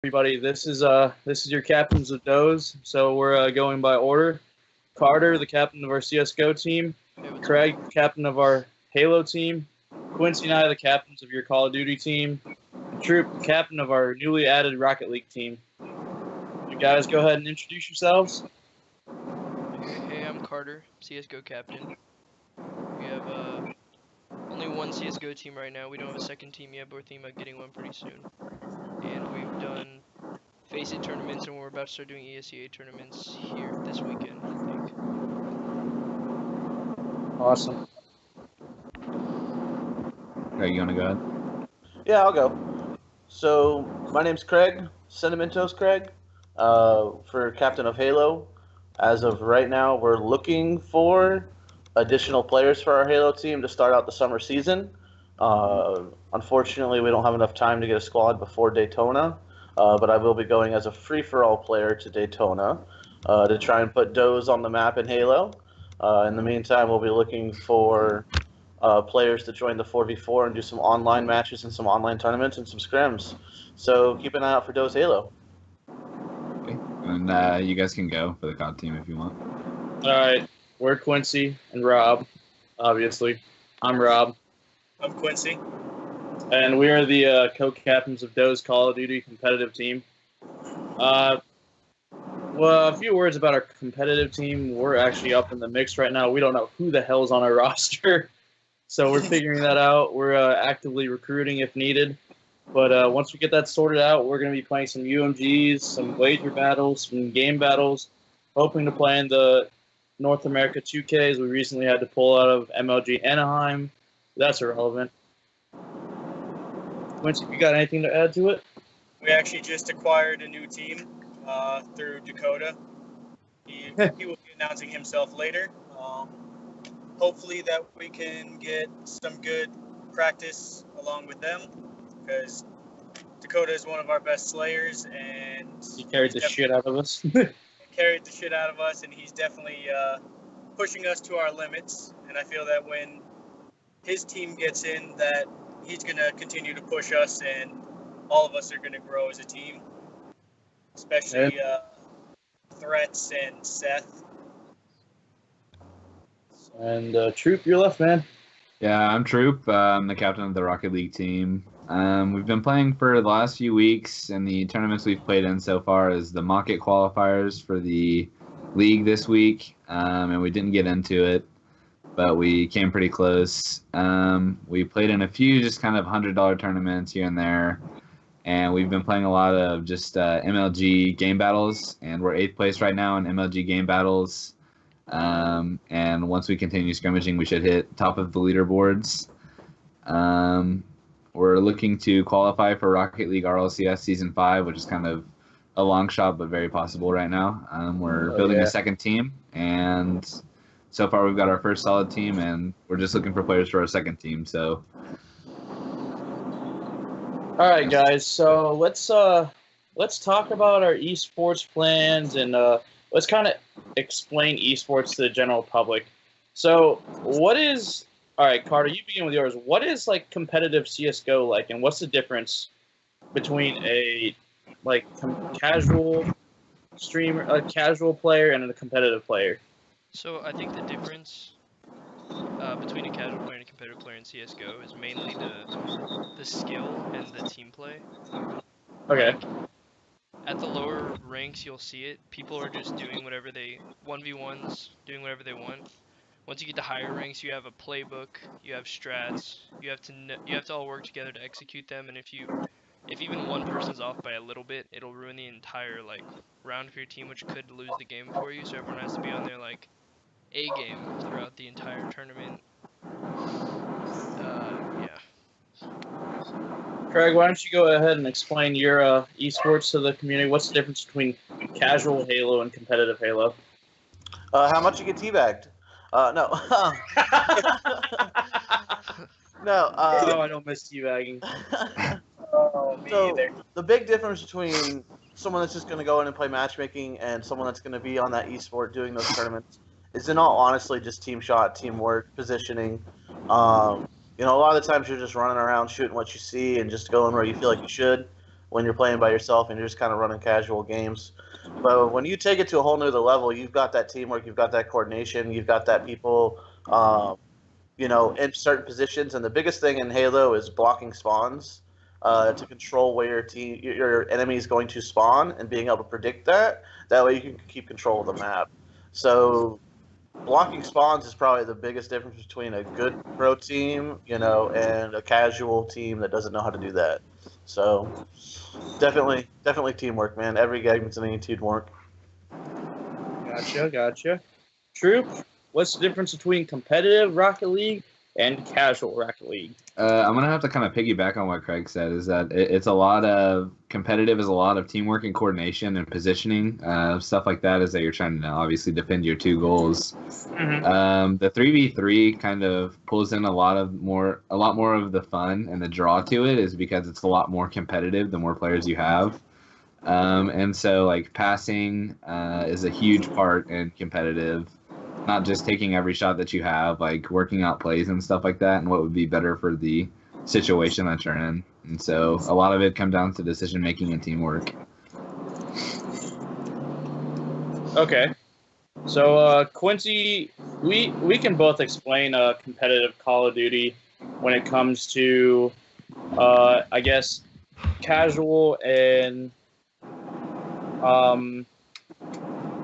Everybody, this is your captains of DoZe. So we're going by order. Carter, the captain of our CSGO team. Craig, the captain of our Halo team. Quincy and I, the captains of your Call of Duty team. And Troop, the captain of our newly added Rocket League team. You guys go ahead and introduce yourselves. Hey, I'm Carter, CSGO captain. We have only one CSGO team right now. We don't have a second team yet, but we're thinking about getting one pretty soon. And we've done Face It tournaments, and we're about to start doing ESEA tournaments here this weekend, I think. Awesome. Craig, you want to go ahead? Yeah, I'll go. So, my name's Craig, Sentimentos Craig, for Captain of Halo. As of right now, we're looking for additional players for our Halo team to start out the summer season. Unfortunately, we don't have enough time to get a squad before Daytona, but I will be going as a free-for-all player to Daytona to try and put DoZe on the map in Halo. In the meantime, we'll be looking for players to join the 4v4 and do some online matches and some online tournaments and some scrims. So keep an eye out for DoZe Halo. Okay. And you guys can go for the COD team if you want. All right, we're Quincy and Rob. Obviously, I'm Rob. I'm Quincy. And we are the co-captains of DoZe Call of Duty competitive team. Well, a few words about our competitive team. We're actually up in the mix right now. We don't know who the hell's on our roster, so we're figuring that out. We're actively recruiting if needed. But once we get that sorted out, we're going to be playing some UMGs, some wager battles, some game battles, hoping to play in the North America 2Ks. We recently had to pull out of MLG Anaheim. That's irrelevant. Quincy, you got anything to add to it? We actually just acquired a new team through Dakota. He will be announcing himself later. Hopefully that we can get some good practice along with them, because Dakota is one of our best slayers, and He carried the shit out of us. carried the shit out of us, and he's definitely pushing us to our limits. And I feel that when his team gets in, that he's going to continue to push us, and all of us are going to grow as a team, especially Threats and Seth. And Troop, you're left, man. Yeah, I'm Troop. I'm the captain of the Rocket League team. We've been playing for the last few weeks, and the tournaments we've played in so far is the Mock-It qualifiers for the league this week, and we didn't get into it, but we came pretty close. We played in a few just kind of $100 tournaments here and there, and we've been playing a lot of just MLG game battles, and we're 8th place right now in MLG game battles. And once we continue scrimmaging, we should hit top of the leaderboards. We're looking to qualify for Rocket League RLCS Season 5, which is kind of a long shot, but very possible right now. We're building a second team, and so far we've got our first solid team, and we're just looking for players for our second team. So, All right, guys. So let's talk about our esports plans, and let's kind of explain esports to the general public. So, what is all right, Carter? You begin with yours. What is like competitive CS:GO like, and what's the difference between a casual streamer, a casual player, and a competitive player? So I think the difference between a casual player and a competitive player in CSGO is mainly the skill and the team play. Okay. At the lower ranks, you'll see it. People are just doing whatever 1v1s, doing whatever they want. Once you get to higher ranks, you have a playbook, you have strats, you have to all work together to execute them. And if even one person's off by a little bit, it'll ruin the entire round for your team, which could lose the game for you. So everyone has to be on their A game throughout the entire tournament. Yeah. Craig, why don't you go ahead and explain your esports to the community? What's the difference between casual Halo and competitive Halo? How much you get teabagged? No. No. Oh, I don't miss teabagging. Oh, me either. The big difference between someone that's just going to go in and play matchmaking and someone that's going to be on that esport doing those tournaments is, in all honesty, just team shot, teamwork, positioning. A lot of the times you're just running around shooting what you see and just going where you feel like you should. when you're playing by yourself and you're just kind of running casual games. But when you take it to a whole nother level, you've got that teamwork, you've got that coordination, you've got that people, in certain positions. And the biggest thing in Halo is blocking spawns to control where your enemy is going to spawn and being able to predict that. That way you can keep control of the map. So blocking spawns is probably the biggest difference between a good pro team, and a casual team that doesn't know how to do that. So definitely teamwork, man. Every game's gonna need teamwork. Gotcha. Troop, what's the difference between competitive Rocket League and casual Rocket League? I'm gonna have to kind of piggyback on what Craig said. Is that it's a lot of competitive, is a lot of teamwork and coordination and positioning, stuff like that. Is that you're trying to obviously defend your two goals. Mm-hmm. The 3v3 kind of pulls in a lot more of the fun and the draw to it, is because it's a lot more competitive the more players you have. And so like passing is a huge part in competitive. Not just taking every shot that you have, like working out plays and stuff like that, and what would be better for the situation that you're in. And so a lot of it comes down to decision making and teamwork. Okay. So Quincy, we can both explain competitive Call of Duty when it comes to I guess casual and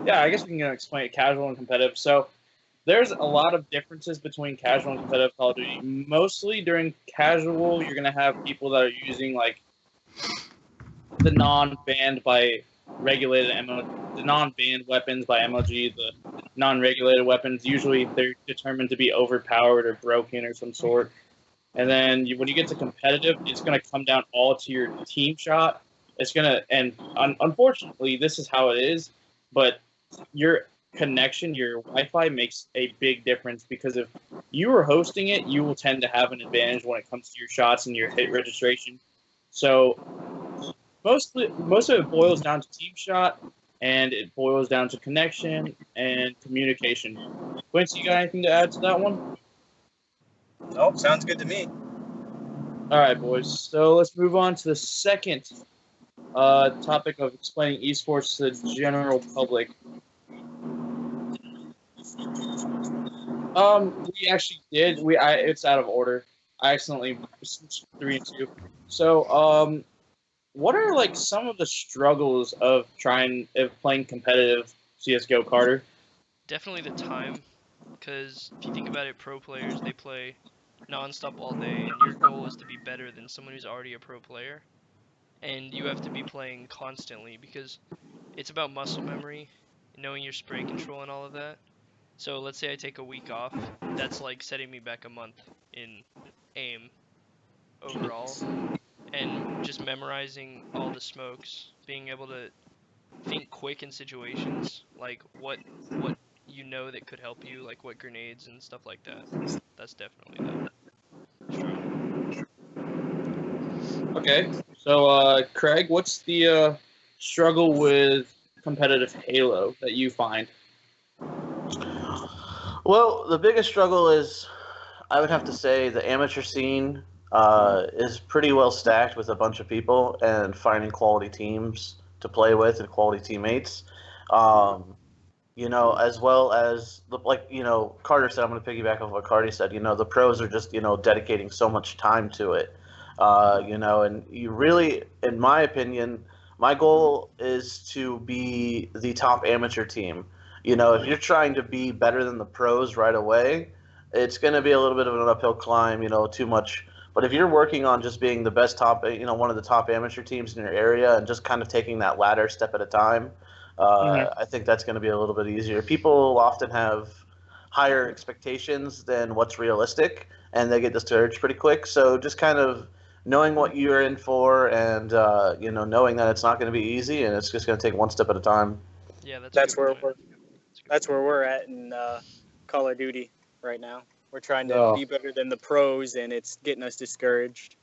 I guess we can explain it casual and competitive. So there's a lot of differences between casual and competitive Call of Duty. Mostly during casual, you're going to have people that are using like the non-banned by regulated the non-banned weapons by MLG, the non-regulated weapons. Usually they're determined to be overpowered or broken or some sort. And then when you get to competitive, it's going to come down all to your team shot. It's going to, and unfortunately, this is how it is, but your connection, your Wi-Fi makes a big difference, because if you are hosting it, you will tend to have an advantage when it comes to your shots and your hit registration. So most of it boils down to team shot, and it boils down to connection and communication. Quincy, you got anything to add to that one? Nope, sounds good to me. All right, boys. So let's move on to the second topic of explaining esports to the general public. We actually did. It's out of order. I accidentally switched 3 and 2. So, what are like some of the struggles of playing competitive CS:GO, Carter? Definitely the time, because if you think about it, pro players, they play non-stop all day, and your goal is to be better than someone who's already a pro player. And you have to be playing constantly, because it's about muscle memory, knowing your spray control and all of that. So let's say I take a week off, that's like setting me back a month in aim overall. And just memorizing all the smokes, being able to think quick in situations, like what that could help you, like what grenades and stuff like that. That's definitely the struggle. Okay. So, Craig, what's the struggle with competitive Halo that you find? Well, the biggest struggle is, I would have to say, the amateur scene is pretty well stacked with a bunch of people, and finding quality teams to play with and quality teammates. As well as Carter said. I'm going to piggyback off what Carter said. The pros are just dedicating so much time to it. And you really, in my opinion, my goal is to be the top amateur team. If you're trying to be better than the pros right away, it's going to be a little bit of an uphill climb, too much. But if you're working on just being the best one of the top amateur teams in your area, and just kind of taking that ladder step at a time, I think that's going to be a little bit easier. People often have higher expectations than what's realistic, and they get discouraged pretty quick. So just kind of knowing what you're in for, and knowing that it's not going to be easy, and it's just going to take one step at a time. Yeah, that's where we're at in Call of Duty right now. We're trying to be better than the pros, and it's getting us discouraged.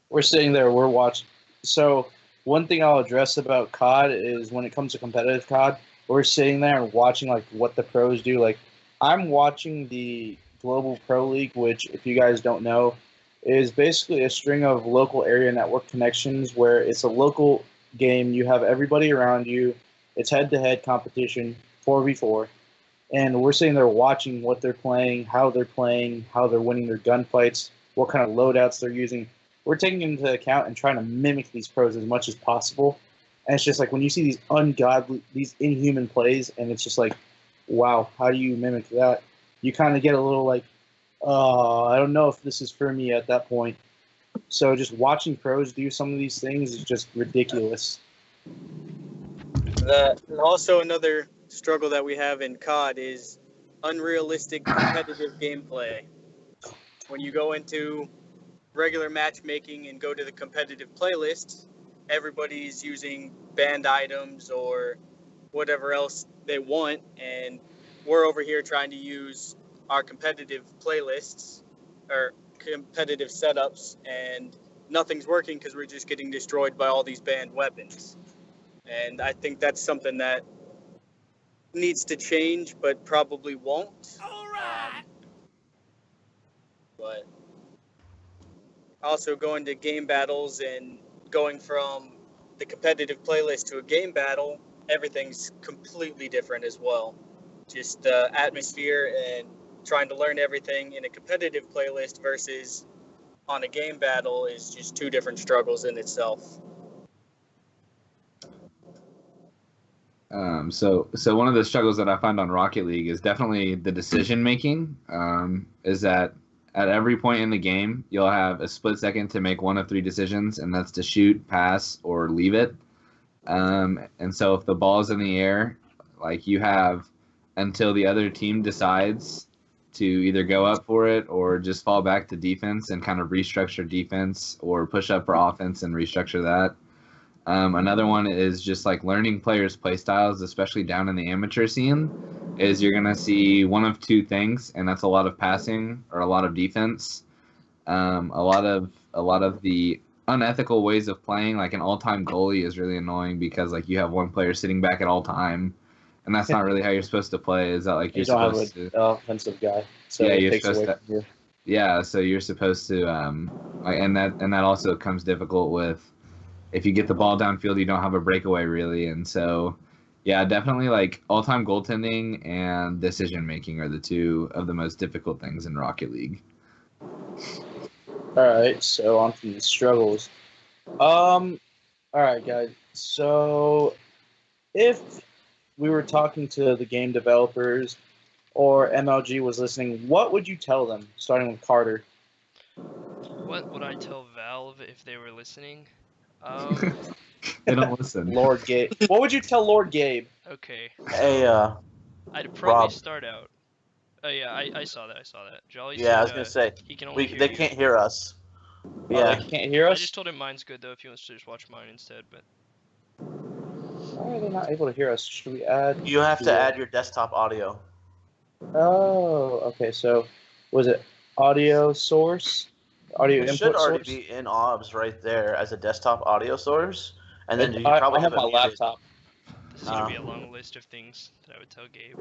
We're sitting there, we're watching. So one thing I'll address about COD is, when it comes to competitive COD, we're sitting there and watching like what the pros do. Like, I'm watching the Global Pro League, which, if you guys don't know, is basically a string of local area network connections where it's a local game. You have everybody around you. It's head-to-head competition, 4v4. And we're sitting there watching what they're playing, how they're winning their gunfights, what kind of loadouts they're using. We're taking into account and trying to mimic these pros as much as possible. And it's just like when you see these ungodly, these inhuman plays, and it's just like, wow, how do you mimic that? You kind of get a little like, I don't know if this is for me at that point. So just watching pros do some of these things is just ridiculous. And also another struggle that we have in COD is unrealistic competitive gameplay. When you go into regular matchmaking and go to the competitive playlist, everybody's using banned items or whatever else they want, and we're over here trying to use our competitive playlists or competitive setups, and nothing's working because we're just getting destroyed by all these banned weapons. And I think that's something that needs to change, but probably won't. But also going to game battles and going from the competitive playlist to a game battle, everything's completely different as well. Just atmosphere and trying to learn everything in a competitive playlist versus on a game battle is just two different struggles in itself. So one of the struggles that I find on Rocket League is definitely the decision making. Is that at every point in the game, you'll have a split second to make one of three decisions, and that's to shoot, pass, or leave it. And so if the ball's in the air, like you have until the other team decides to either go up for it or just fall back to defense and kind of restructure defense, or push up for offense and restructure that. Another one is just like learning players' play styles, especially down in the amateur scene, is you're going to see one of two things, and that's a lot of passing or a lot of defense. A lot of the unethical ways of playing, like an all-time goalie is really annoying because like you have one player sitting back at all time, and that's not really how you're supposed to play. Is that like you're supposed to offensive guy? So yeah, it you're takes supposed away to. from you. Yeah, so you're supposed to and that also comes difficult with if you get the ball downfield, you don't have a breakaway really, and so yeah, definitely like all-time goaltending and decision making are the two of the most difficult things in Rocket League. All right, so on to the struggles. All right, guys. So if we were talking to the game developers or MLG was listening, what would you tell them, starting with Carter? What would I tell Valve if they were listening? They don't listen. Lord Gabe. What would you tell Lord Gabe? Okay. Hey, I'd probably Rob. start out. Oh yeah, I saw that. Jolly Yeah, said, I was gonna say he can only hear they you. can't hear us. Oh, Yeah, they can't hear I us? just told him mine's good though if he wants to just watch mine instead. But Why are they not able to hear us? Should we add? you have to add your desktop audio. Oh, okay. So was it audio source? Audio It input should already source? be in OBS right there as a desktop audio source, and then you I probably have have my it muted. laptop. this is gonna be a long list of things that I would tell Gabe.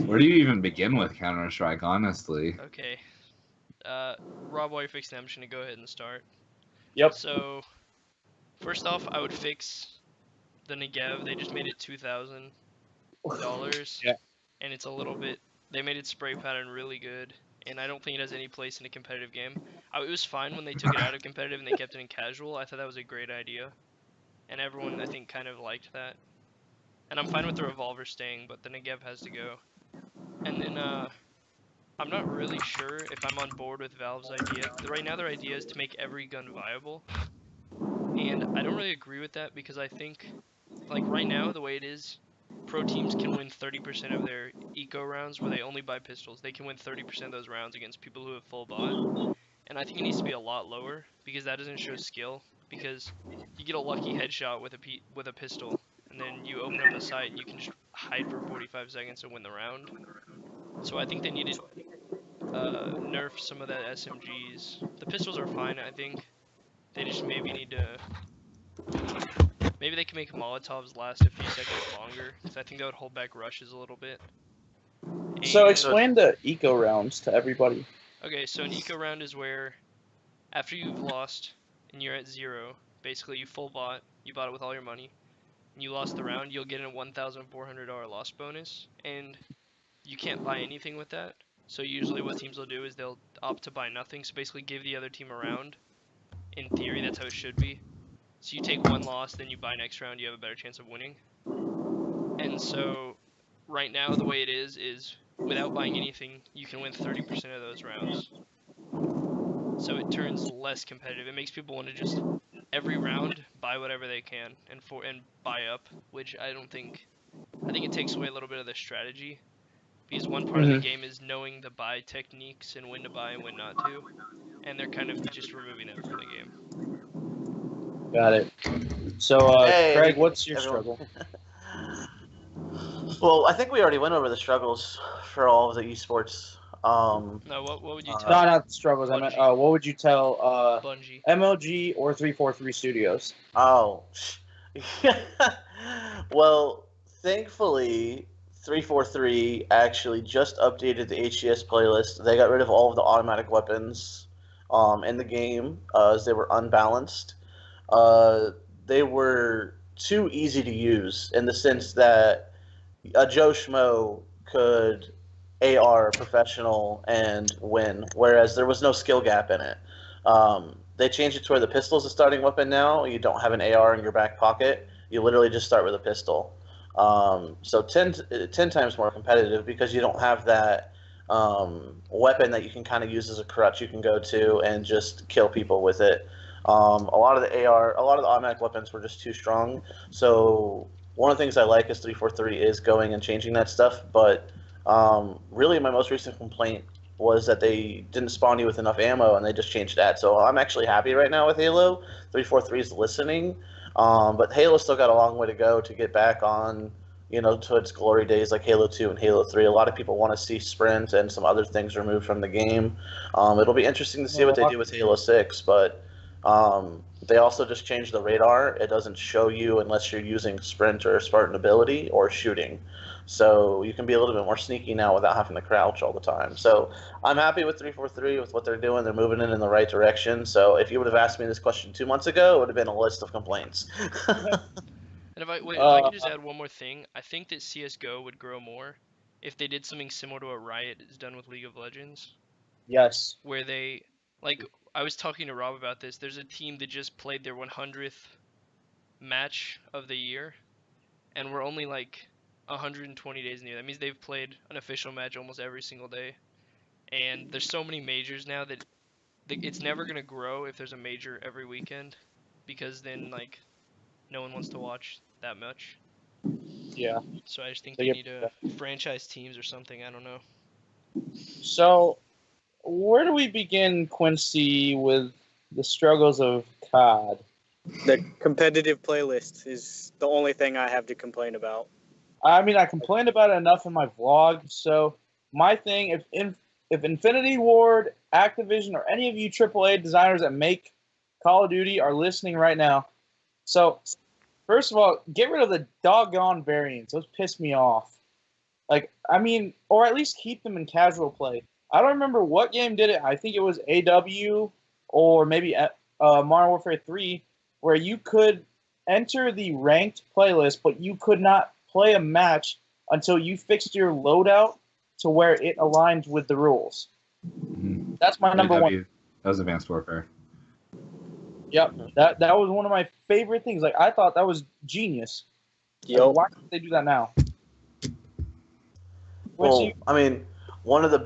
Where do you even begin with Counter-Strike, honestly? Okay. Rob, while you're fixing that, I'm just gonna go ahead and start. Yep. So, first off, I would fix the Negev. They just made it $2,000, Yeah. and it's a little bit. They made its spray pattern really good, and I don't think it has any place in a competitive game. It was fine when they took it out of competitive and they kept it in casual. I thought that was a great idea, and everyone I think kind of liked that. And I'm fine with the revolver staying, but the Negev has to go. And then I'm not really sure if I'm on board with Valve's idea. Right now their idea is to make every gun viable. And I don't really agree with that because I think, like right now, the way it is, pro teams can win 30% of their eco rounds where they only buy pistols. They can win 30% of those rounds against people who have full bot. And I think it needs to be a lot lower because that doesn't show skill. Because you get a lucky headshot with a pistol, and then you open up a sight and you can just hide for 45 seconds and win the round. So I think they need to nerf some of that SMGs. The pistols are fine, I think. They just maybe need to. Maybe they can make Molotovs last a few seconds longer, because I think that would hold back rushes a little bit. So And- explain the eco rounds to everybody. Okay, so an eco round is where after you've lost and you're at 0, basically you full bought, you bought it with all your money, and you lost the round, you'll get a $1,400 loss bonus, and you can't buy anything with that. So usually what teams will do is they'll opt to buy nothing, so basically give the other team a round. In theory, that's how it should be. So you take one loss, then you buy next round, you have a better chance of winning. And so right now the way it is without buying anything, you can win 30% of those rounds. So it turns less competitive. It makes people want to just every round buy whatever they can and buy up, which I think it takes away a little bit of the strategy, because one part of the game is knowing the buy techniques and when to buy and when not to, and they're kind of just removing that from the game. Got it. So, Hey, Craig, what's your everyone. struggle? Well, I think we already went over the struggles for all of the esports. No, what would you tell No, not the struggles. I meant, Bungie. what would you tell Bungie? MLG or 343 Studios? Oh. Well, thankfully, 343 actually just updated the HCS playlist. They got rid of all of the automatic weapons in the game as they were unbalanced. They were too easy to use in the sense that a Joe Schmo could AR professional and win, whereas there was no skill gap in it. They changed it to where the pistol is a starting weapon now. You don't have an AR in your back pocket. You literally just start with a pistol. So 10 times more competitive because you don't have that weapon that you can kind of use as a crutch you can go to and just kill people with it. A lot of the automatic weapons were just too strong. So one of the things I like is 343 is going and changing that stuff. But really, my most recent complaint was that they didn't spawn you with enough ammo, and they just changed that. So I'm actually happy right now with Halo. 343 is listening, but Halo still got a long way to go to get back on, to its glory days like Halo 2 and Halo 3. A lot of people want to see sprint and some other things removed from the game. It'll be interesting to see what they do with Halo 6, but they also just changed the radar. It doesn't show you unless you're using sprint or Spartan ability or shooting. So you can be a little bit more sneaky now without having to crouch all the time. So I'm happy with 343 with what they're doing. They're moving it in the right direction. So if you would have asked me this question 2 months ago, it would have been a list of complaints. And if I can just add one more thing, I think that CSGO would grow more if they did something similar to what Riot has done with League of Legends. Yes. Where they, I was talking to Rob about this. There's a team that just played their 100th match of the year, and we're only 120 days in the year. That means they've played an official match almost every single day. And there's so many majors now that it's never going to grow if there's a major every weekend, because then no one wants to watch that much. Yeah. So I just think they need to franchise teams or something. I don't know. So where do we begin, Quincy, with the struggles of COD? The competitive playlist is the only thing I have to complain about. I mean, I complained about it enough in my vlog. So my thing, if Infinity Ward, Activision, or any of you AAA designers that make Call of Duty are listening right now, so first of all, get rid of the doggone variants. Those piss me off. Or at least keep them in casual play. I don't remember what game did it. I think it was AW or maybe Modern Warfare 3, where you could enter the ranked playlist, but you could not play a match until you fixed your loadout to where it aligned with the rules. Mm-hmm. That's my number one. That was Advanced Warfare. Yep, that was one of my favorite things. I thought that was genius. Why can't they do that now? Well, one of the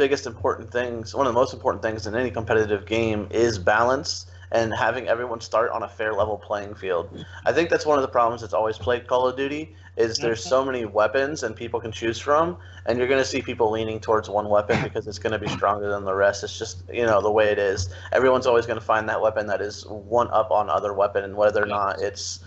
most important things in any competitive game is balance and having everyone start on a fair level playing field. I think that's one of the problems that's always plagued Call of Duty is there's so many weapons and people can choose from, and you're going to see people leaning towards one weapon because it's going to be stronger than the rest. It's just, the way it is. Everyone's always going to find that weapon that is one up on other weapon, and whether or not it's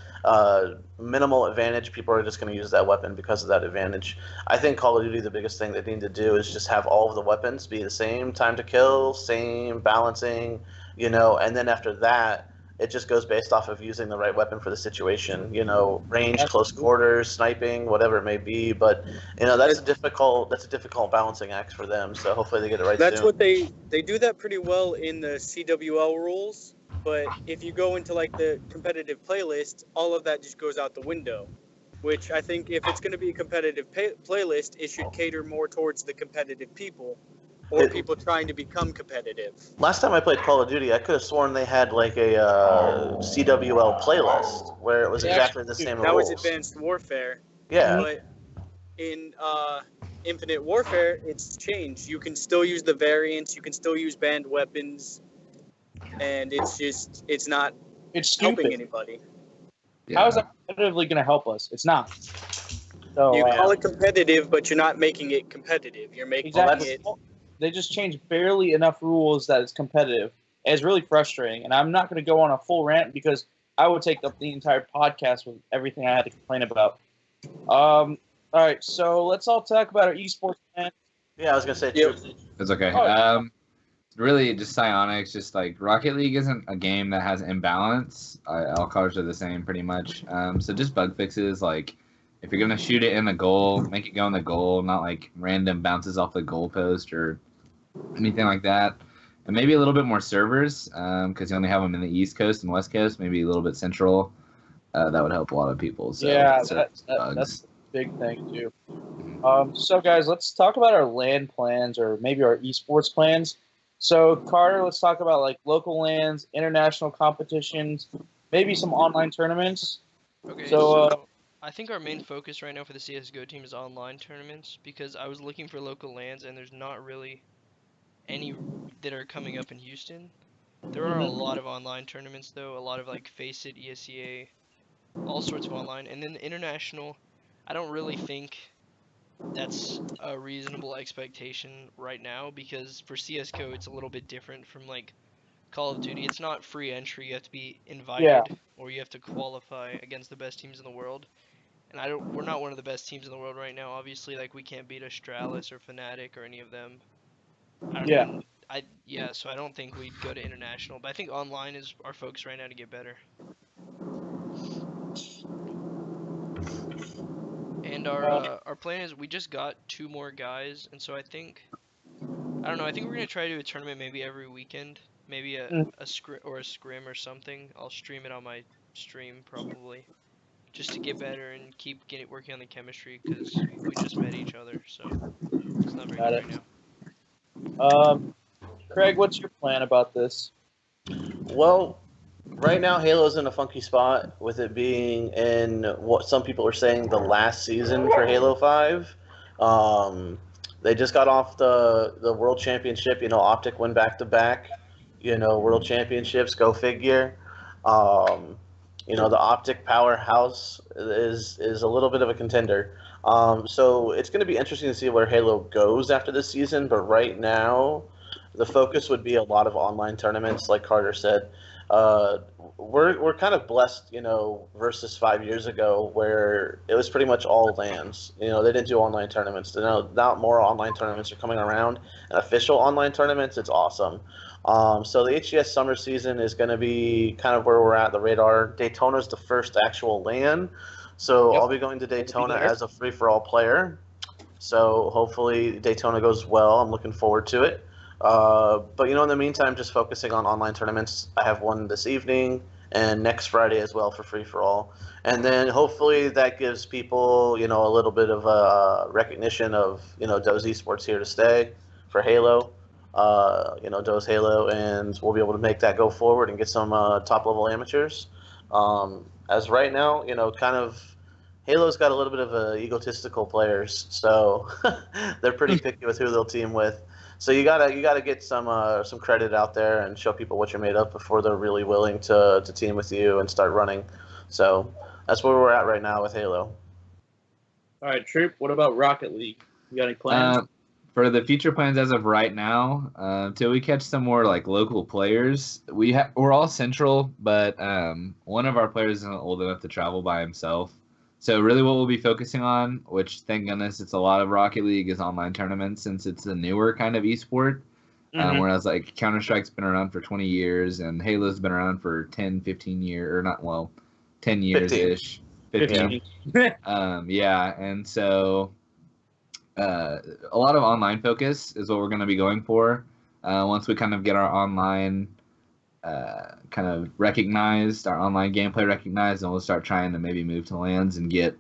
minimal advantage, people are just going to use that weapon because of that advantage. I think Call of Duty, the biggest thing they need to do is just have all of the weapons be the same time to kill, same balancing, and then after that, It just goes based off of using the right weapon for the situation. You know, range, That's close cool. quarters, sniping, whatever it may be. But you know, that's a difficult balancing act for them. So hopefully they get it right That's soon. what they do that pretty well in the CWL rules. But if you go into like the competitive playlist, all of that just goes out the window. Which I think if it's going to be a competitive playlist, it should cater more towards the competitive people or people trying to become competitive. Last time I played Call of Duty, I could have sworn they had like a CWL playlist where it was They exactly actually the do. same That was rules. Advanced Warfare. Yeah. But in Infinite Warfare, it's changed. You can still use the variants. You can still use banned weapons, and it's not It's helping stupid. anybody. Yeah. How is that competitively going to help us? It's not. So You call it competitive, but you're not making it competitive. You're making exactly. it. They just changed barely enough rules that it's competitive. And it's really frustrating. And I'm not going to go on a full rant because I would take up the entire podcast with everything I had to complain about. All right, so let's all talk about our esports plan. Yeah, I was gonna say. Yep. It's okay. Oh. Really, just psionics. Just like Rocket League isn't a game that has imbalance. All colors are the same, pretty much. So just bug fixes. Like, if you're gonna shoot it in the goal, make it go in the goal, not like random bounces off the goalpost or anything like that. And maybe a little bit more servers, because you only have them in the East Coast and West Coast. Maybe a little bit central. That would help a lot of people. So Yeah, bugs. that's a big thing too. So guys, let's talk about our LAN plans or maybe our esports plans. So Carter, let's talk about like local LANs, international competitions, maybe some online tournaments. Okay, So, so I think our main focus right now for the CSGO team is online tournaments because I was looking for local LANs and there's not really any that are coming up in Houston. There are a lot of online tournaments though, a lot of like Face It, ESEA, all sorts of online. And then the international, I don't really think that's a reasonable expectation right now because for CSGO it's a little bit different from like Call of Duty. It's not free entry. You have to be invited or you have to qualify against the best teams in the world. And we're not one of the best teams in the world right now. Obviously, like we can't beat Astralis or Fnatic or any of them. So I don't think we'd go to international, but I think online is our focus right now to get better. And our plan is we just got 2 more guys, and so I think I don't know. I think we're gonna try to do a tournament maybe every weekend, maybe a scrim or something. I'll stream it on my stream probably, just to get better and keep working on the chemistry because we just met each other, so it's not very good right now. Craig, what's your plan about this? Well, right now Halo's in a funky spot with it being in what some people are saying the last season for Halo 5. They just got off the World Championship. You know, Optic went back to back. You know, World Championships, go figure. You know, the Optic powerhouse is a little bit of a contender. So it's going to be interesting to see where Halo goes after this season. But right now, the focus would be a lot of online tournaments, like Carter said. We're kind of blessed, you know, versus 5 years ago where it was pretty much all LANs. You know, they didn't do online tournaments. Now more online tournaments are coming around, and official online tournaments. It's awesome. So the HGS summer season is going to be kind of where we're at. The radar. Daytona's the first actual LAN, so I'll be going to Daytona as a free-for-all player. So hopefully Daytona goes well. I'm looking forward to it. But you know, in the meantime, just focusing on online tournaments. I have one this evening and next Friday as well for free for all, and then hopefully that gives people, you know, a little bit of recognition of, you know, DoZe Esports here to stay for Halo. You know, DoZe Halo, and we'll be able to make that go forward and get some top level amateurs. As right now, you know, kind of Halo's got a little bit of egotistical players, so they're pretty picky with who they'll team with. So you gotta get some credit out there and show people what you're made of before they're really willing to team with you and start running. So that's where we're at right now with Halo. All right, Troop, what about Rocket League? You got any plans? For the future plans as of right now, until we catch some more like local players, we're all central, but one of our players isn't old enough to travel by himself. So really what we'll be focusing on, which thank goodness it's a lot of Rocket League, is online tournaments since it's a newer kind of esport. Mhm. Whereas like Counter Strike's been around for 20 years and Halo's been around for 10, 15 years, or not, well, 10 years 15. ish. 15. 15. Yeah, and so a lot of online focus is what we're going to be going for. Once we kind of get our online kind of recognized, our online gameplay recognized, and we'll start trying to maybe move to lands and get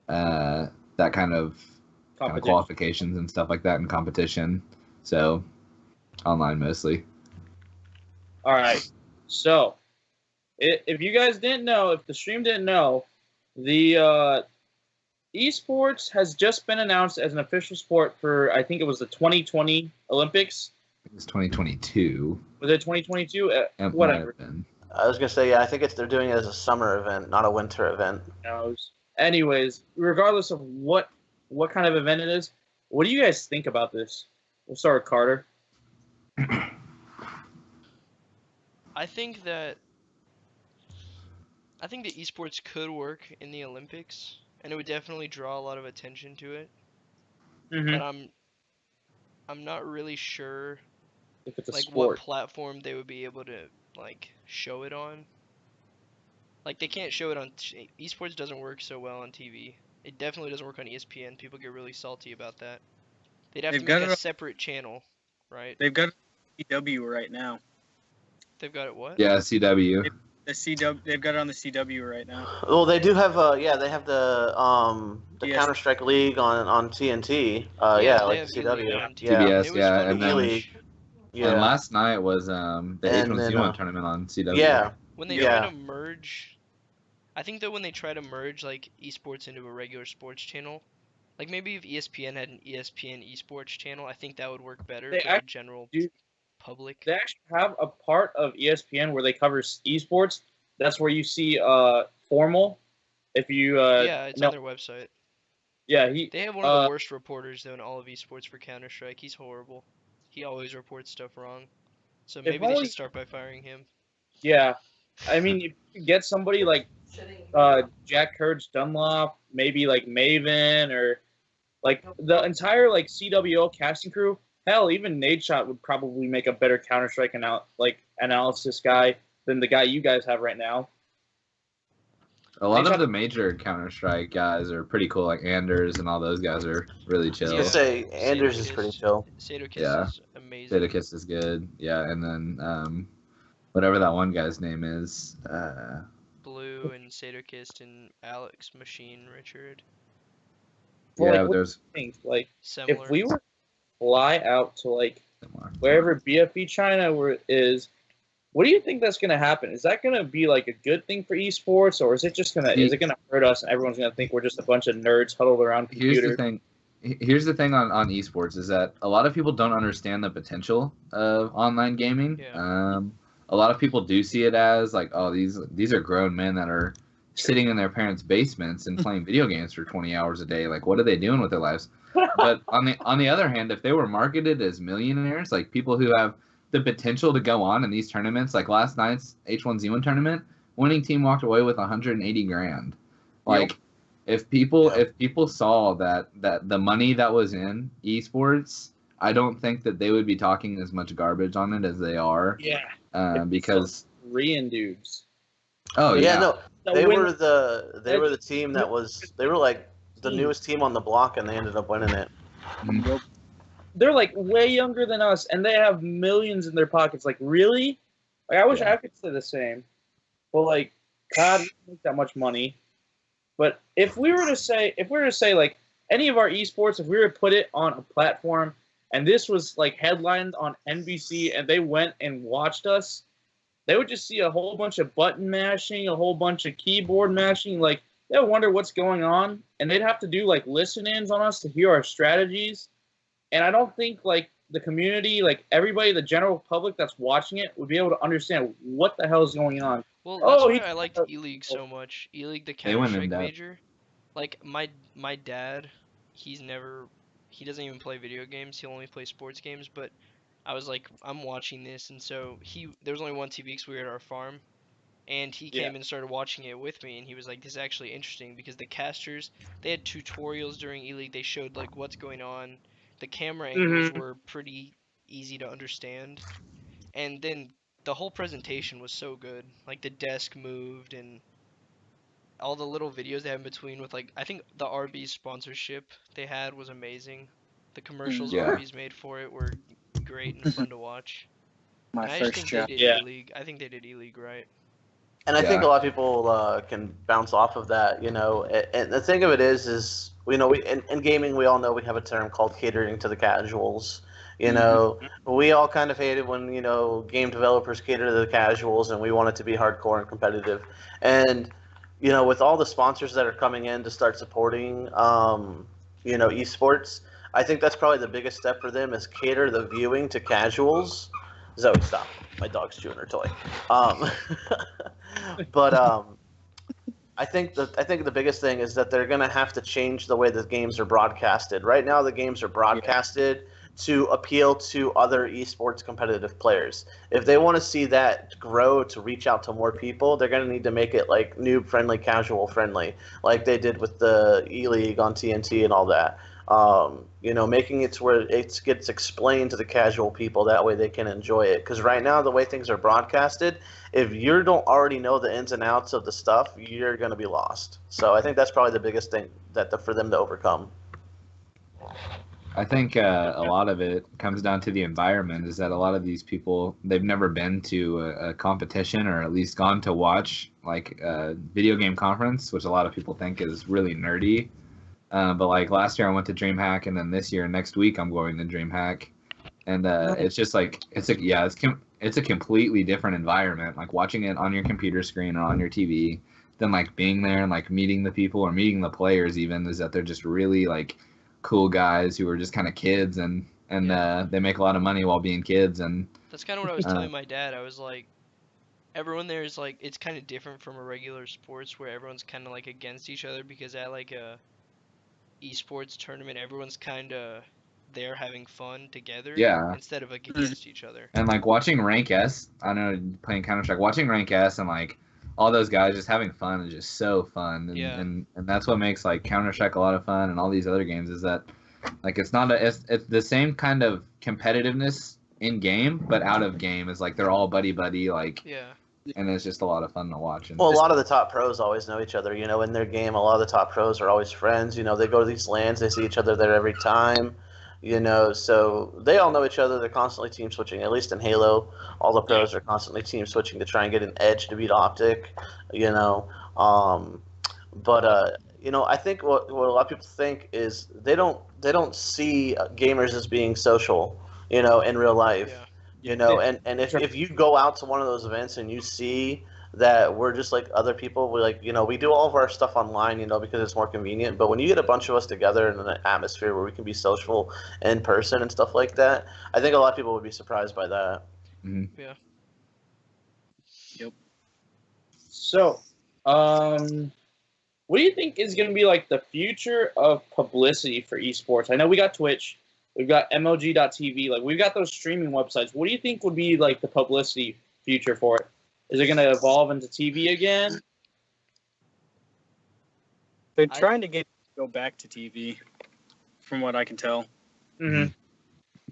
that kind of Competition. qualifications and stuff like that in competition. So online mostly. All right. So, if you guys didn't know, if the stream didn't know, the esports has just been announced as an official sport for, I think it was the 2020 Olympics. It's 2022. Was it 2022? It might have Whatever. been. I was gonna say, yeah, I think they're doing it as a summer event, not a winter event. Knows. Anyways, regardless of what kind of event it is, what do you guys think about this? We'll start with Carter. I think the esports could work in the Olympics, and it would definitely draw a lot of attention to it. Mm-hmm. But I'm not really sure If it's a like sport. what platform they would be able to like show it on. Like they can't show it on esports doesn't work so well on TV. It definitely doesn't work on ESPN. People get really salty about that. They'd have They've to got make it a on- separate channel, right? They've got CW right now. They've got it what? Yeah, CW. The CW, they've got it on the CW right now. Well, they do have they have the Yes. Counter Strike League on TNT. Yeah, Yeah, they like have the E-League CW. on TV. Yeah, TBS, it was yeah, fun to and then- watch. E-League. And Yeah, last night was the And H1Z1 then, tournament on CW. yeah. When they Yeah. try to merge, I think that when they try to merge like esports into a regular sports channel, like maybe if ESPN had an ESPN esports channel, I think that would work better They for the actually general do- public. They actually have a part of ESPN where they cover esports. That's where you see Formal. If you Yeah, it's know, on their website. yeah, They have one of the worst reporters though in all of esports for Counter Strike. He's horrible. He always reports stuff wrong. So maybe they only- should start by firing him. Yeah, I mean, if you get somebody like Jack Kurtz Dunlop, maybe like Maven, or like the entire like CWO casting crew. Hell, even Nadeshot would probably make a better Counter Strike analysis guy than the guy you guys have right now. A lot They of the major Counter Strike guys are pretty cool, like Anders and all those guys are really I was chill. gonna say Anders is pretty chill. Sadokist Yeah. is amazing. Datakist is good, yeah, and then whatever that one guy's name is, Blue and Sadokist and Alex Machine Richard. Well, yeah, like, what there's do you think? Like, Similar. if we were to fly out to like wherever BFE China is, what do you think that's going to happen? Is that going to be like a good thing for esports, or is it just is it going to hurt us and everyone's going to think we're just a bunch of nerds huddled around computers? Here's the thing on esports is that a lot of people don't understand the potential of online gaming. Yeah. A lot of people do see it as like, oh, these are grown men that are sitting in their parents' basements and playing video games for 20 hours a day. Like, what are they doing with their lives? But on the other hand, if they were marketed as millionaires, like people who have the potential to go on in these tournaments, like last night's H1Z1 tournament, winning team walked away with 180 grand. Like, if people saw that the money that was in esports, I don't think that they would be talking as much garbage on it as they are. Yeah, Because Korean dudes. oh yeah, No, So they when- were the team that they were like the newest team on the block, and they ended up winning it. They're like way younger than us, and they have millions in their pockets. Like, really? Like, I wish Yeah. I could say the same. Well, like, God, we don't make that much money. But if we were to say like any of our esports, if we were to put it on a platform, and this was like headlined on NBC, and they went and watched us, they would just see a whole bunch of button mashing, a whole bunch of keyboard mashing. Like, they would wonder what's going on, and they'd have to do like listen-ins on us to hear our strategies. And I don't think like the community, like everybody, the general public that's watching it, would be able to understand what the hell is going on. Well, that's why he- I liked E-League so much. E-League, the They went Counter in Strike depth. major. Like my dad, he doesn't even play video games. He'll only play sports games. But I was like, I'm watching this, and so there was only one TV because we were at our farm, and he came and started watching it with me, and he was like, this is actually interesting because the casters, they had tutorials during E-League. They showed like what's going on. The camera angles were pretty easy to understand. And then the whole presentation was so good. Like the desk moved and all the little videos they had in between with like I think the Arby's sponsorship they had was amazing. The commercials Yeah. Arby's made for it were great and fun to watch. My And I just first think job. they did Yeah. E-League. I think they did E-League right. And I think Yeah. a lot of people can bounce off of that, And the thing of it is we in gaming we all know we have a term called catering to the casuals. We all kind of hated when game developers cater to the casuals, and we want it to be hardcore and competitive. And with all the sponsors that are coming in to start supporting, esports, I think that's probably the biggest step for them is cater the viewing to casuals. Zoe, stop! My dog's chewing her toy. But I think the biggest thing is that they're gonna have to change the way the games are broadcasted. Right now, the games are broadcasted to appeal to other esports competitive players. If they want to see that grow to reach out to more people, they're gonna need to make it like noob friendly, casual friendly, like they did with the E-League on TNT and all that. Making it to where it gets explained to the casual people, that way they can enjoy it. Because right now, the way things are broadcasted, if you don't already know the ins and outs of the stuff, you're going to be lost. So I think that's probably the biggest thing for them to overcome. I think a lot of it comes down to the environment. Is that a lot of these people, they've never been to a competition or at least gone to watch like a video game conference, which a lot of people think is really nerdy. But like last year I went to DreamHack, and then this year, next week, I'm going to DreamHack, and it's just like it's a completely different environment. Like watching it on your computer screen or on your TV, than like being there and like meeting the people or meeting the players. Even is that they're just really like cool guys who are just kind of kids, and they make a lot of money while being kids. And That's kind of what I was telling my dad. I was like, everyone there is like, it's kind of different from a regular sports where everyone's kind of like against each other, because at like a esports tournament, everyone's kind of there having fun together instead of against each other. And like watching Rank S, I know playing Counter-Strike, watching Rank S and like all those guys just having fun is just so fun. And that's what makes like Counter-Strike a lot of fun, and all these other games is that like it's the same kind of competitiveness in game, but out of game is like they're all buddy like. Yeah. And it's just a lot of fun to watch. And well, a lot of the top pros always know each other, in their game. A lot of the top pros are always friends. They go to these LANs, they see each other there every time, so they all know each other. They're constantly team switching. At least in Halo, all the pros are constantly team switching to try and get an edge to beat Optic, But I think what a lot of people think is they don't see gamers as being social, in real life. Yeah. And if you go out to one of those events and you see that we're just like other people, we do all of our stuff online, because it's more convenient. But when you get a bunch of us together in an atmosphere where we can be social in person and stuff like that, I think a lot of people would be surprised by that. Mm-hmm. Yeah. Yep. So, what do you think is going to be like the future of publicity for esports? I know we got Twitch. We've got MLG.TV. Like, we've got those streaming websites. What do you think would be, like, the publicity future for it? Is it going to evolve into TV again? They're trying to go back to TV, from what I can tell. Mm-hmm.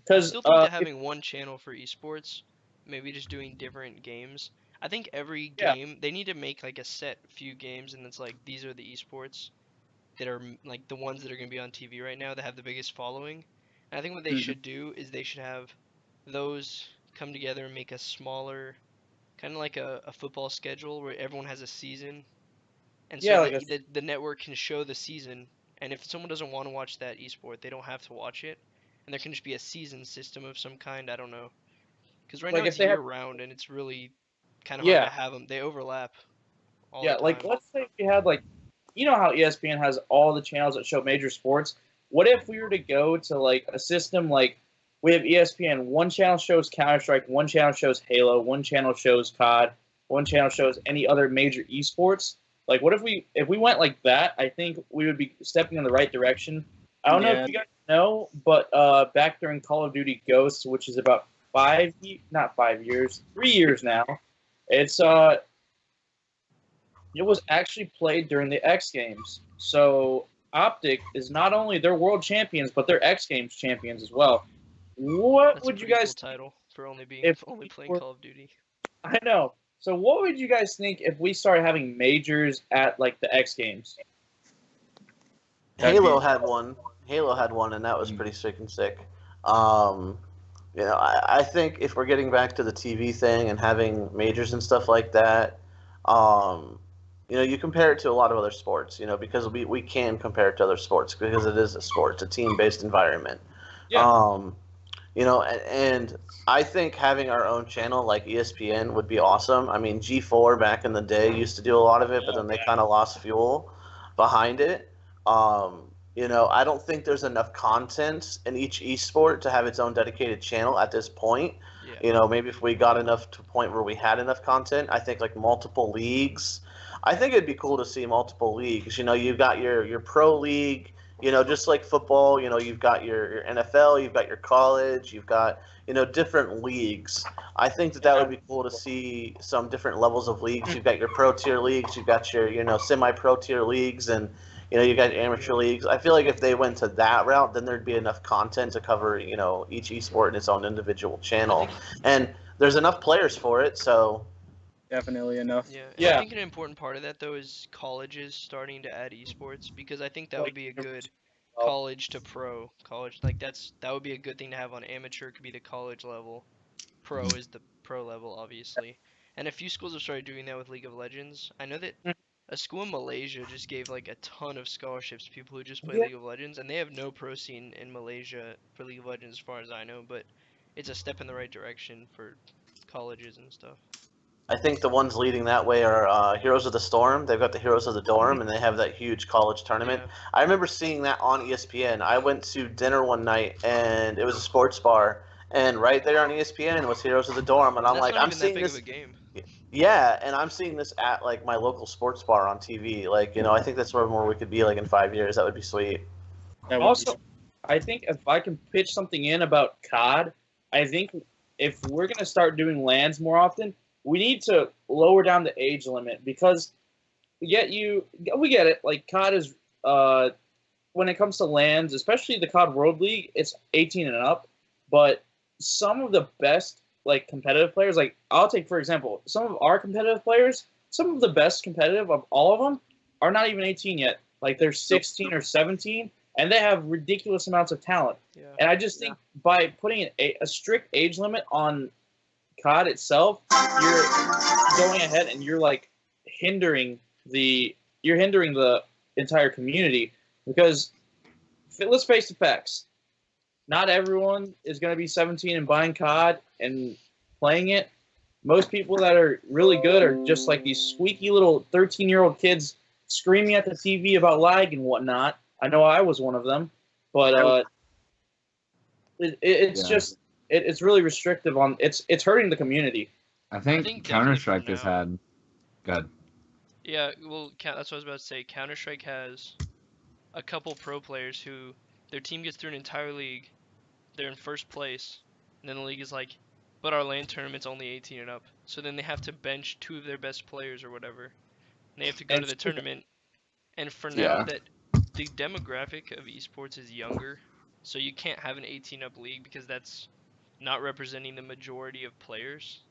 I still think that having one channel for esports, maybe just doing different games. I think every game, they need to make, like, a set few games, and it's like, these are the esports that are, like, the ones that are going to be on TV right now that have the biggest following. And I think what they should do is they should have those come together and make a smaller, kind of like a football schedule where everyone has a season. And so like the network can show the season. And if someone doesn't want to watch that esport, they don't have to watch it. And there can just be a season system of some kind. I don't know. Because right now it's year-round, and it's really kind of hard to have them. They overlap all the time. Like, let's say if you had, like, how ESPN has all the channels that show major sports? What if we were to go to, like, a system like we have ESPN, one channel shows Counter-Strike, one channel shows Halo, one channel shows COD, one channel shows any other major esports? Like, what if we went like that? I think we would be stepping in the right direction. I don't know if you guys know, but back during Call of Duty Ghosts, which is about 3 years now, it was actually played during the X Games. So Optic is not only they're world champions, but they're X Games champions as well. what That's would a you pretty guys cool title for only if only we playing were- Call of Duty. I know. So what would you guys think if we started having majors at like the X Games? Halo had one. Halo had one, and that was pretty freaking sick. I think if we're getting back to the TV thing and having majors and stuff like that, you compare it to a lot of other sports, because we can compare it to other sports because it is a sport, it's a team-based environment. Yeah. And I think having our own channel like ESPN would be awesome. I mean, G4 back in the day used to do a lot of it, but then they kind of lost fuel behind it. I don't think there's enough content in each esport to have its own dedicated channel at this point. Yeah. Maybe if we got enough to a point where we had enough content, I think like multiple leagues. I think it'd be cool to see multiple leagues. You've got your pro league, just like football, you've got your NFL, you've got your college, you've got, different leagues. I think that would be cool to see some different levels of leagues. You've got your pro tier leagues, you've got your, semi-pro tier leagues, and, you got amateur leagues. I feel like if they went to that route, then there'd be enough content to cover, each esport in its own individual channel. And there's enough players for it, so... Definitely enough. Yeah. I think an important part of that though is colleges starting to add esports, because I think that would be a good college to pro. That would be a good thing to have on amateur. It could be the college level. Pro is the pro level, obviously. And a few schools have started doing that with League of Legends. I know that a school in Malaysia just gave like a ton of scholarships to people who just play League of Legends, and they have no pro scene in Malaysia for League of Legends as far as I know, but it's a step in the right direction for colleges and stuff. I think the ones leading that way are Heroes of the Storm. They've got the Heroes of the Dorm, and they have that huge college tournament. Yeah. I remember seeing that on ESPN. I went to dinner one night, and it was a sports bar, and right there on ESPN was Heroes of the Dorm, and I'm That's like, not I'm even that seeing big this. of a game. Yeah, and I'm seeing this at like my local sports bar on TV. Like, I think that's where we could be like in 5 years. That would be sweet. Also, I think if I can pitch something in about COD, I think if we're going to start doing LANs more often, we need to lower down the age limit, because we get it. Like, COD is, when it comes to LANs, especially the COD World League, it's 18 and up. But some of the best, like, competitive players, like, I'll take, for example, some of our competitive players, some of the best competitive of all of them are not even 18 yet. Like, they're 16 or 17, and they have ridiculous amounts of talent. Yeah. And I just think by putting a strict age limit on COD itself, you're going ahead and you're like hindering the entire community, because let's face the facts, not everyone is going to be 17 and buying COD and playing it. Most people that are really good are just like these squeaky little 13-year-old kids screaming at the TV about lag and whatnot. I know I was one of them, but it's really restrictive on it's hurting the community. I think Counter-Strike has had. Good. Yeah, well, that's what I was about to say. Counter-Strike has a couple pro players who their team gets through an entire league, they're in first place, and then the league is like, but our LAN tournament's only 18 and up. So then they have to bench 2 of their best players or whatever. And they have to go to the tournament. And for now, that the demographic of esports is younger, so you can't have an 18 up league because that's not representing the majority of players.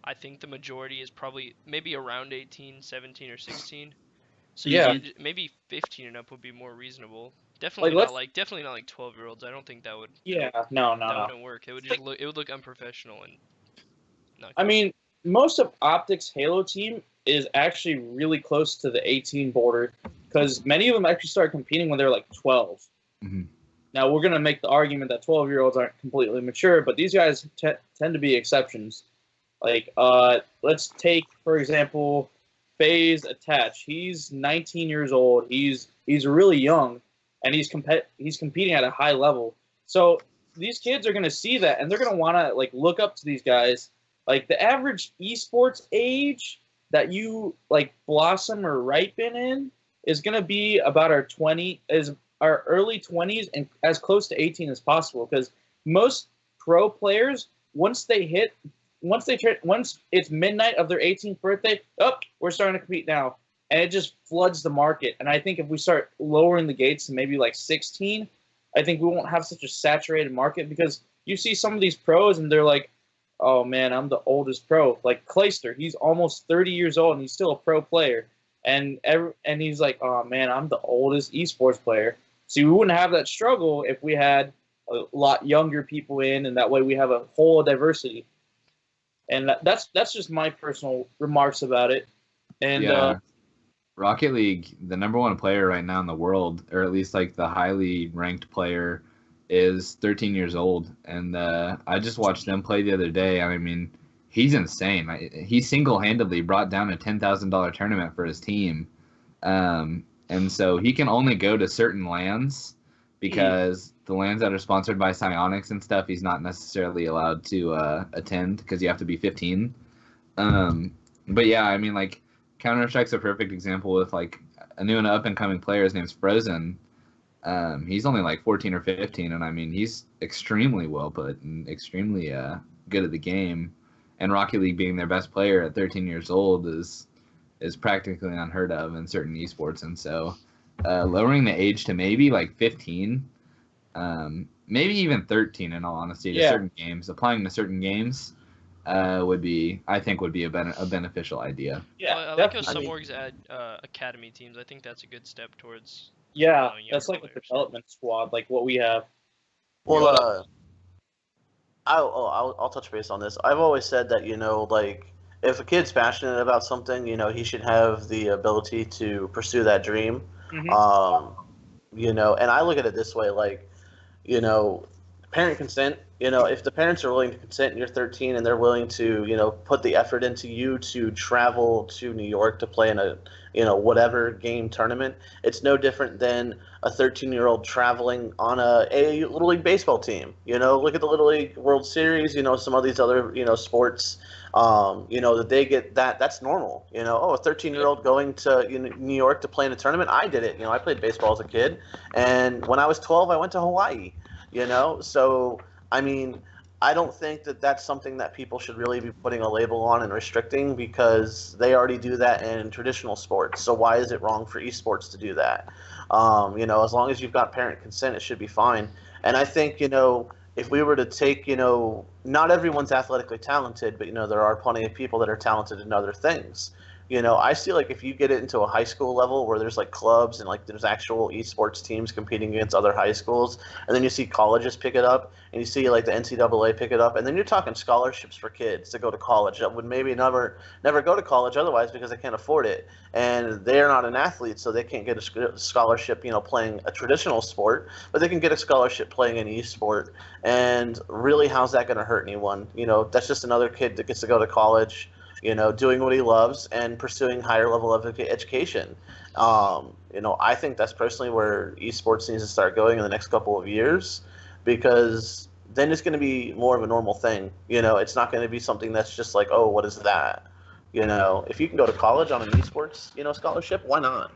I think the majority is probably maybe around 18, 17, or 16. So maybe 15 and up would be more reasonable. Definitely not like 12-year-olds. I don't think that would. No. Wouldn't work. It would just look unprofessional and not. I mean, most of Optic's Halo team is actually really close to the 18 border, because many of them actually started competing when they were like 12. Mm-hmm. Now, we're going to make the argument that 12-year-olds aren't completely mature, but these guys tend to be exceptions. Like, let's take, for example, FaZe Attach. He's 19 years old. He's really young, and he's competing at a high level. So these kids are going to see that, and they're going to want to like look up to these guys. Like, the average esports age that you like blossom or ripen in is going to be about our early 20s and as close to 18 as possible, because most pro players, once it's midnight of their 18th birthday, we're starting to compete now, and it just floods the market. And I think if we start lowering the gates to maybe like 16, I think we won't have such a saturated market because you see some of these pros and they're like, oh man, I'm the oldest pro. Like Clayster, he's almost 30 years old and he's still a pro player. And he's like, oh man, I'm the oldest esports player. See, we wouldn't have that struggle if we had a lot younger people in, and that way we have a whole diversity. And that's just my personal remarks about it. And yeah. Rocket League, the #1 player right now in the world, or at least like the highly ranked player, is 13 years old. And I just watched them play the other day. I mean, he's insane. He single-handedly brought down a $10,000 tournament for his team. And so he can only go to certain LANs because the LANs that are sponsored by Psyonix and stuff, he's not necessarily allowed to attend because you have to be 15. But yeah, I mean, like, Counter-Strike's a perfect example with, like, a new and up-and-coming player. His name's Frozen. He's only, like, 14 or 15, and, I mean, he's extremely well-put and extremely good at the game. And Rocket League being their best player at 13 years old is practically unheard of in certain esports. And so lowering the age to maybe, like, 15, maybe even 13, in all honesty, to certain games, applying to certain games, would be a beneficial idea. Yeah, I like how some orgs add academy teams. I think that's a good step towards. That's like a development squad, like what we have. Well, I'll touch base on this. I've always said that, like, if a kid's passionate about something, he should have the ability to pursue that dream. Mm-hmm. And I look at it this way, like, parent consent. If the parents are willing to consent and you're 13 and they're willing to, put the effort into you to travel to New York to play in a, whatever game tournament, it's no different than a 13-year-old traveling on a Little League baseball team. Look at the Little League World Series, some of these other, sports, that they get that's normal. A 13-year-old going to New York to play in a tournament. I did it. I played baseball as a kid. And when I was 12, I went to Hawaii, so I mean, I don't think that that's something that people should really be putting a label on and restricting because they already do that in traditional sports. So why is it wrong for esports to do that? As long as you've got parent consent, it should be fine. And I think, if we were to take, not everyone's athletically talented, but, there are plenty of people that are talented in other things. I see, like, if you get it into a high school level where there's, like, clubs and, like, there's actual esports teams competing against other high schools, and then you see colleges pick it up, and you see, like, the NCAA pick it up, and then you're talking scholarships for kids to go to college that would maybe never go to college otherwise because they can't afford it. And they're not an athlete, so they can't get a scholarship, playing a traditional sport, but they can get a scholarship playing an esport. And really, how's that going to hurt anyone? That's just another kid that gets to go to college, doing what he loves and pursuing higher level of education. I think that's personally where esports needs to start going in the next couple of years, because then it's going to be more of a normal thing. It's not going to be something that's just like, oh, what is that? If you can go to college on an esports, scholarship, why not?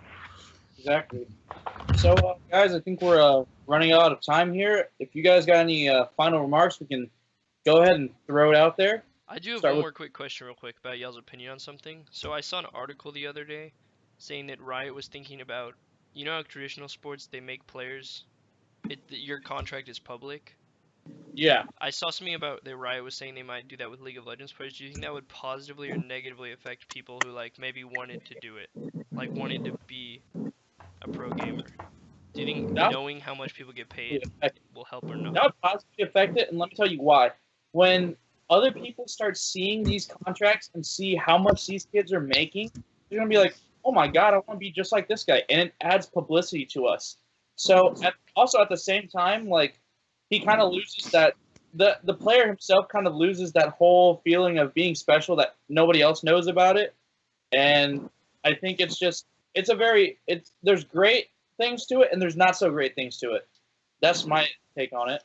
Exactly. So, guys, I think we're running out of time here. If you guys got any final remarks, we can go ahead and throw it out there. I do have one more quick question real quick about y'all's opinion on something. So I saw an article the other day saying that Riot was thinking about, how traditional sports, they make players, your contract is public. Yeah. I saw something about that Riot was saying they might do that with League of Legends players. Do you think that would positively or negatively affect people who, like, maybe wanted to do it? Like, wanted to be a pro gamer? Do you think knowing how much people get paid will help or not? That would positively affect it, and let me tell you why. When other people start seeing these contracts and see how much these kids are making, they're going to be like, oh my God, I want to be just like this guy. And it adds publicity to us. So also at the same time, like, he kind of loses that, the player himself kind of loses that whole feeling of being special that nobody else knows about it. And I think there's great things to it and there's not so great things to it. That's my take on it.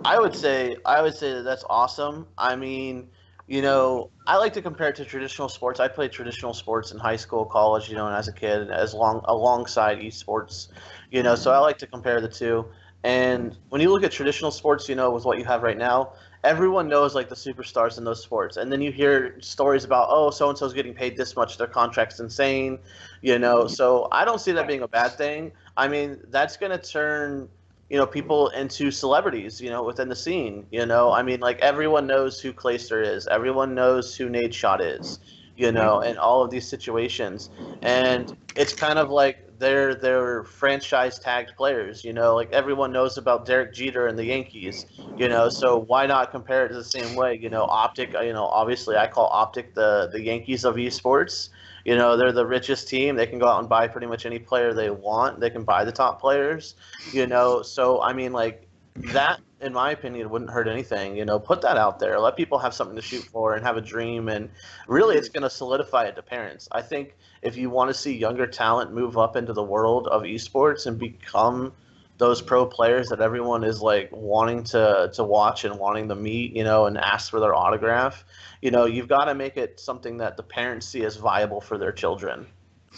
I would say that that's awesome. I mean, I like to compare it to traditional sports. I played traditional sports in high school, college, and as a kid, alongside esports, so I like to compare the two. And when you look at traditional sports, with what you have right now, everyone knows like the superstars in those sports, and then you hear stories about, oh, so and so's getting paid this much, their contract's insane, you know. So I don't see that being a bad thing. I mean, that's gonna turn, you know, people into celebrities, you know, within the scene. You know, I mean, like everyone knows who Clayster is, everyone knows who Nade Shot is, you know, in all of these situations, and it's kind of like they're franchise tagged players, you know, like everyone knows about Derek Jeter and the Yankees, you know, so why not compare it to the same way, you know, Optic, you know, obviously I call Optic the Yankees of esports. You know, they're the richest team. They can go out and buy pretty much any player they want. They can buy the top players, you know. So, I mean, like, that, in my opinion, wouldn't hurt anything. You know, put that out there. Let people have something to shoot for and have a dream. And really, it's going to solidify it to parents. I think if you want to see younger talent move up into the world of esports and become those pro players that everyone is like wanting to watch and wanting to meet, you know, and ask for their autograph, you know, you've got to make it something that the parents see as viable for their children.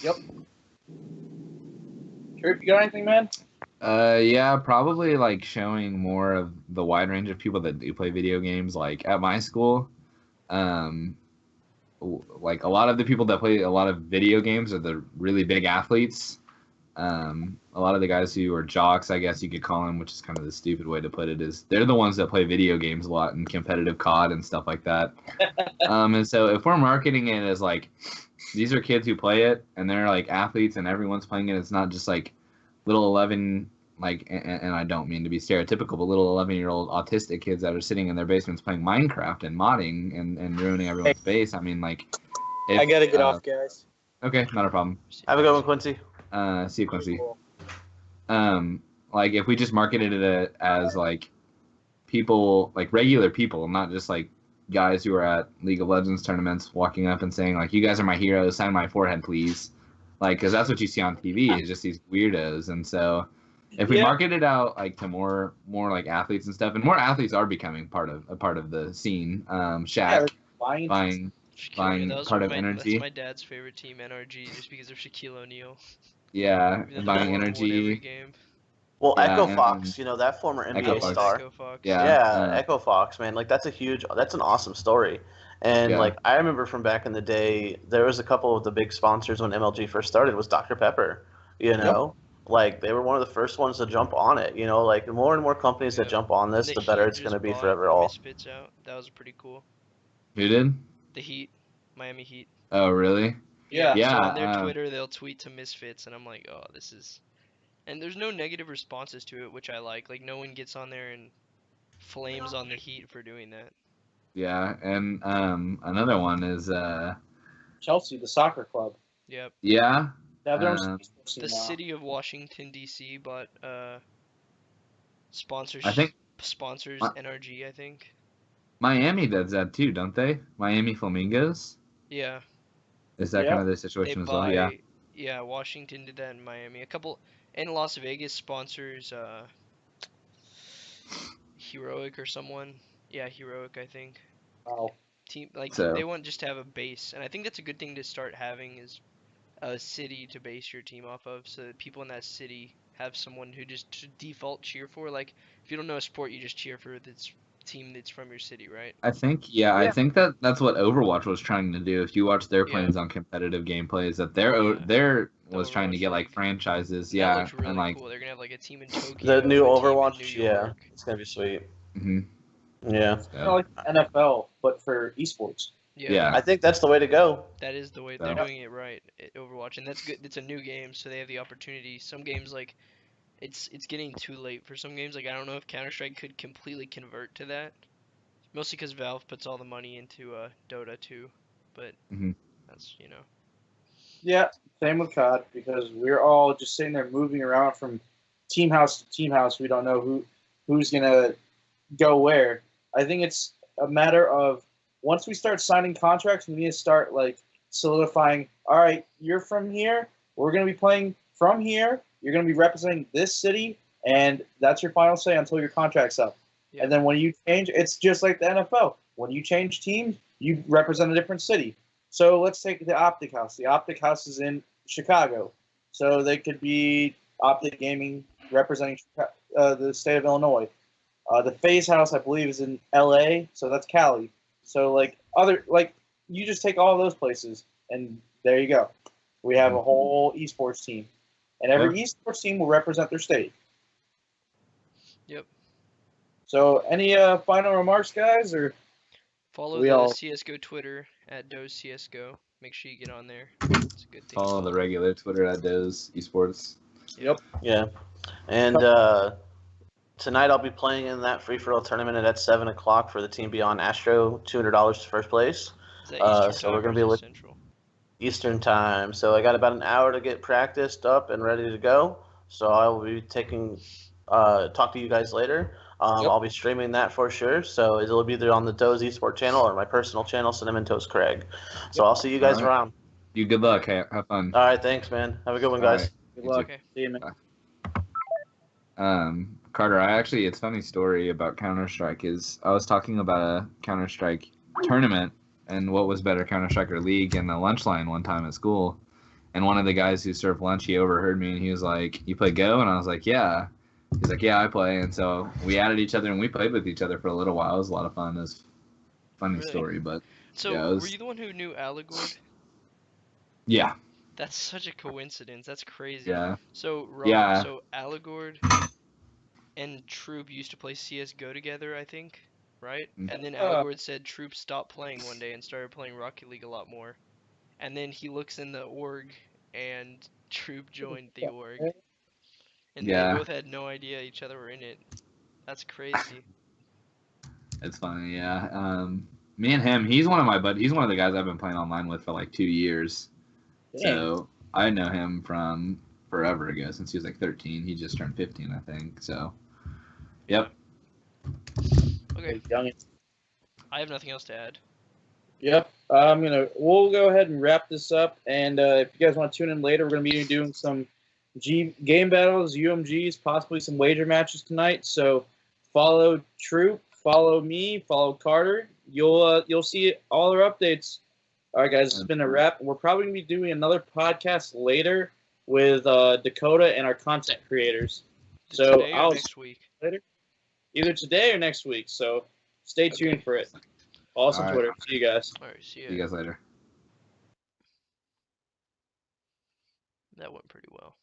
Yep. Trip, you got anything, man? Yeah, probably like showing more of the wide range of people that do play video games. Like at my school, like a lot of the people that play a lot of video games are the really big athletes. A lot of the guys who are jocks, I guess you could call them, which is kind of the stupid way to put it, is they're the ones that play video games a lot and competitive COD and stuff like that. And so if we're marketing it as like, these are kids who play it and they're like athletes and everyone's playing it, it's not just like little 11, like, and I don't mean to be stereotypical, but little 11-year-old autistic kids that are sitting in their basements playing Minecraft and modding and ruining everyone's base. I mean, like, I gotta get off, guys. Okay, not a problem. Have a good one, Quincy. See you, Quincy. Cool. Like if we just marketed it as like people, like regular people, not just like guys who are at League of Legends tournaments walking up and saying like, "You guys are my heroes, sign my forehead, please." Like, because that's what you see on TV is just these weirdos. And so, if we market it out like to more like athletes and stuff, and more athletes are becoming a part of the scene. Shaq buying part of Energy. That's my dad's favorite team, NRG, just because of Shaquille O'Neal. Yeah, Even though buying they won Energy. every game. Well, Yeah, Echo and- Fox, you know, that former NBA Echo Fox. star. Echo Fox. Yeah, Echo Fox, man, like that's an awesome story. And Yeah. like I remember from back in the day, there was a couple of the big sponsors when MLG first started was Dr. Pepper. You know, like they were one of the first ones to jump on it. You know, like the more and more companies that jump on this, the better it's going to be for everyone. Misfits out. That was pretty cool. Who did? The Heat, Miami Heat. Oh, really? Yeah. Yeah, So on their Twitter, they'll tweet to Misfits, and I'm like, oh, this is. And there's no negative responses to it, which I like. Like no one gets on there and flames on the Heat for doing that. Yeah, and another one is Chelsea, the soccer club. Yep. yeah. They have their own sports The team now. city of Washington D.C. bought sponsors. I think sponsors NRG. I think. Miami does that too, don't they? Miami Flamingos. Yeah. Is that kind of the situation as well? Yeah. Yeah, Washington did that in Miami. A couple, and Las Vegas sponsors Heroic or someone. Yeah, Heroic, I think. Wow. Team like So- they want just to have a base, and I think that's a good thing to start having is a city to base your team off of, so that people in that city have someone who just to default cheer for. Like if you don't know a sport, you just cheer for this team that's from your city, right? I think I think that's what Overwatch was trying to do. If you watch their plans on competitive gameplay, is that their was trying to get like franchises, That looks really and like cool. They're gonna have like a team in Tokyo. The new a team in Overwatch, New York. it's going to be sweet. mhm. Yeah. Kind of like NFL, but for esports. Yeah. I think that's the way to go. That is the way they're doing it right at Overwatch, and that's good. It's a new game, so they have the opportunity. Some games like it's getting too late for some games. Like I don't know if Counter-Strike could completely convert to that. Mostly because Valve puts all the money into Dota too, but that's Yeah, same with COD because we're all just sitting there moving around from team house to team house. We don't know who's gonna go where. I think it's a matter of once we start signing contracts, we need to start like solidifying. All right, you're from here. We're gonna be playing from here. You're gonna be representing this city, and that's your final say until your contract's up. Yeah. And then when you change, it's just like the NFL. When you change teams, you represent a different city. So let's take the Optic House. The Optic House is in Chicago. So they could be Optic Gaming representing the state of Illinois. The Phase House, I believe, is in LA, so that's Cali. So you just take all those places, and there you go. We have a whole esports team, and every esports team will represent their state. Yep. So, any final remarks, guys, or Follow we the all CSGO Twitter at DoZe CSGO. Make sure you get on there. It's a good thing. Follow the regular Twitter at DoZe Esports. Yep. Yeah. And tonight I'll be playing in that free-for-all tournament at 7 o'clock for the Team Beyond Astro, $200 to first place. Is that Eastern So time we're going to or be is it with Central? Eastern time. So I got about an hour to get practiced up and ready to go. So I will be talk to you guys later. Yep. I'll be streaming that for sure. So it'll be either on the DoZe Esports channel or my personal channel, Cinnamon Toast Craig. So I'll see you guys Alright. around. You good luck. Hey, have fun. All right, thanks, man. Have a good one, guys. Alright. good You luck. Okay. See you, man. Carter, it's a funny story about Counter-Strike is I was talking about a Counter-Strike tournament and what was better, Counter-Strike or League, in the lunch line one time at school. And one of the guys who served lunch, he overheard me and he was like, "You play Go?" And I was like, "Yeah." He's like, "Yeah, I play." And so we added each other and we played with each other for a little while. It was a lot of fun. It was a funny Really? story, but So, yeah, it was- were you the one who knew Allegord? yeah, That's such a coincidence. That's crazy. yeah. So, Rob, Yeah. so Allegord and Troop used to play CSGO together, I think, right? Mm. And then Allegord said Troop stopped playing one day and started playing Rocket League a lot more. And then he looks in the org, and Troop joined the org. And Yeah. they both had no idea each other were in it. That's crazy. It's funny, yeah. Me and him, he's one of my buddies. He's one of the guys I've been playing online with for like 2 years. Dang. So I know him from forever ago, since he was like 13. He just turned 15, I think. So, yep. Okay, Young. I have nothing else to add. Yep. We'll go ahead and wrap this up. And if you guys want to tune in later, we're going to be doing some game battles, UMGs, possibly some wager matches tonight. So follow Troop, follow me, follow Carter. You'll see all our updates. All right, guys, it's been a wrap. We're probably going to be doing another podcast later with Dakota and our content creators. So Today or I'll next week. either today or next week. So stay tuned for it. Follow us on All right. Twitter. See you guys. All right, see See you ya. guys later. That went pretty well.